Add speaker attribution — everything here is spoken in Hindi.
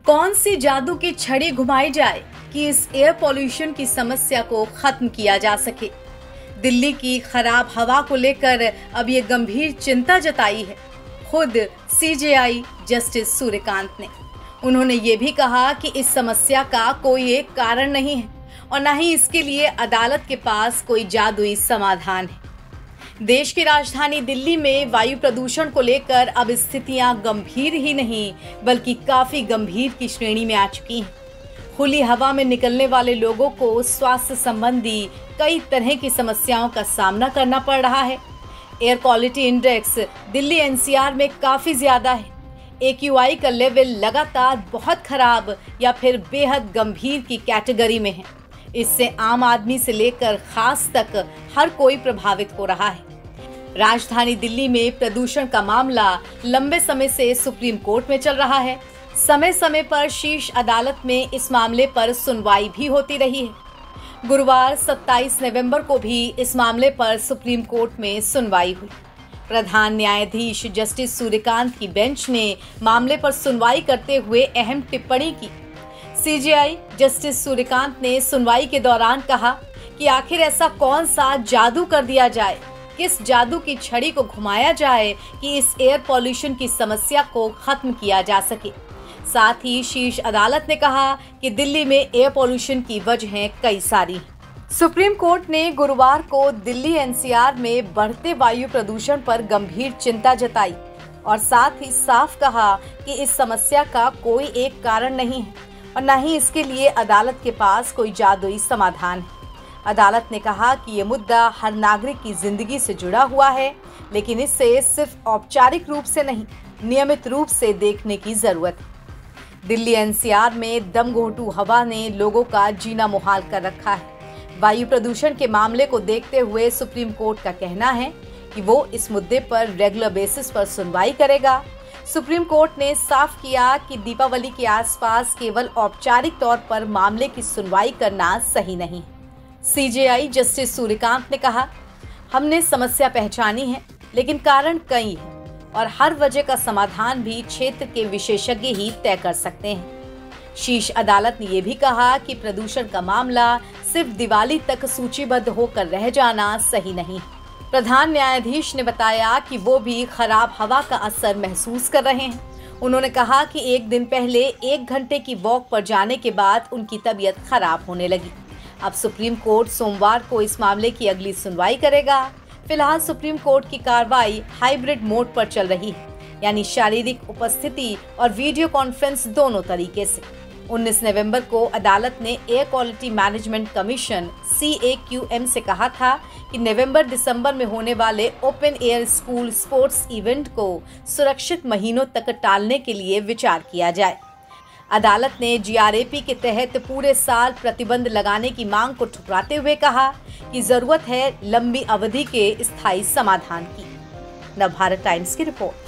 Speaker 1: कौन सी जादू की छड़ी घुमाई जाए कि इस एयर पॉल्यूशन की समस्या को खत्म किया जा सके। दिल्ली की खराब हवा को लेकर अब ये गंभीर चिंता जताई है खुद सीजेआई जस्टिस सूर्यकांत ने। उन्होंने ये भी कहा कि इस समस्या का कोई एक कारण नहीं है और न ही इसके लिए अदालत के पास कोई जादुई समाधान है। देश की राजधानी दिल्ली में वायु प्रदूषण को लेकर अब स्थितियां गंभीर ही नहीं बल्कि काफी गंभीर की श्रेणी में आ चुकी हैं। खुली हवा में निकलने वाले लोगों को स्वास्थ्य संबंधी कई तरह की समस्याओं का सामना करना पड़ रहा है। Air quality index Delhi NCR में काफी ज्यादा है। AQI का लेवल लगातार बहुत खराब या फिर बेहद गंभीर की कैटेगरी में है। इससे आम आदमी से लेकर खास तक हर कोई प्रभावित हो रहा है। राजधानी दिल्ली में प्रदूषण का मामला लंबे समय से सुप्रीम कोर्ट में चल रहा है। समय समय पर शीर्ष अदालत में इस मामले पर सुनवाई भी होती रही है। गुरुवार 27 नवंबर को भी इस मामले पर सुप्रीम कोर्ट में सुनवाई हुई। प्रधान न्यायाधीश जस्टिस सूर्यकांत की बेंच ने मामले पर सुनवाई करते हुए अहम टिप्पणी की। सीजेआई जस्टिस सूर्यकांत ने सुनवाई के दौरान कहा कि आखिर ऐसा कौन सा जादू कर दिया जाए, किस जादू की छड़ी को घुमाया जाए कि इस एयर पॉल्यूशन की समस्या को खत्म किया जा सके। साथ ही शीर्ष अदालत ने कहा कि दिल्ली में एयर पॉल्यूशन की वजहें कई सारी हैं। सुप्रीम कोर्ट ने गुरुवार को दिल्ली एनसीआर में बढ़ते वायु प्रदूषण पर गंभीर चिंता जताई और साथ ही साफ कहा कि इस समस्या का कोई एक कारण नहीं है और न ही इसके लिए अदालत के पास कोई जादुई समाधान है। अदालत ने कहा कि ये मुद्दा हर नागरिक की जिंदगी से जुड़ा हुआ है, लेकिन इसे सिर्फ औपचारिक रूप से नहीं, नियमित रूप से देखने की जरूरत है। दिल्ली एनसीआर में दमघोंटू हवा ने लोगों का जीना मुहाल कर रखा है। वायु प्रदूषण के मामले को देखते हुए सुप्रीम कोर्ट का कहना है कि वो इस मुद्दे पर रेगुलर बेसिस पर सुनवाई करेगा। सुप्रीम कोर्ट ने साफ किया कि दीपावली के आसपास केवल औपचारिक तौर पर मामले की सुनवाई करना सही नहीं। सीजेआई जस्टिस सूर्यकांत ने कहा, हमने समस्या पहचानी है, लेकिन कारण कई हैं और हर वजह का समाधान भी क्षेत्र के विशेषज्ञ ही तय कर सकते हैं। शीर्ष अदालत ने यह भी कहा कि प्रदूषण का मामला सिर्फ दिवाली तक सूचीबद्ध होकर रह जाना सही नहीं है। प्रधान न्यायाधीश ने बताया कि वो भी खराब हवा का असर महसूस कर रहे हैं। उन्होंने कहा कि एक दिन पहले 1 घंटे की वॉक पर जाने के बाद उनकी तबीयत खराब होने लगी। अब सुप्रीम कोर्ट सोमवार को इस मामले की अगली सुनवाई करेगा। फिलहाल सुप्रीम कोर्ट की कार्रवाई हाइब्रिड मोड पर चल रही है, यानी शारीरिक उपस्थिति और वीडियो कॉन्फ्रेंस दोनों तरीके से। 19 नवंबर को अदालत ने air quality management commission CAQM से कहा था कि नवंबर-दिसंबर में होने वाले open air school sports event को सुरक्षित महीनों तक टालने के लिए विचार किया जाए। अदालत ने GRAP के तहत पूरे साल प्रतिबंध लगाने की मांग को ठुकराते हुए कहा कि जरूरत है लंबी अवधि के स्थायी समाधान की। नवभारत टाइम्स की रिपोर्ट।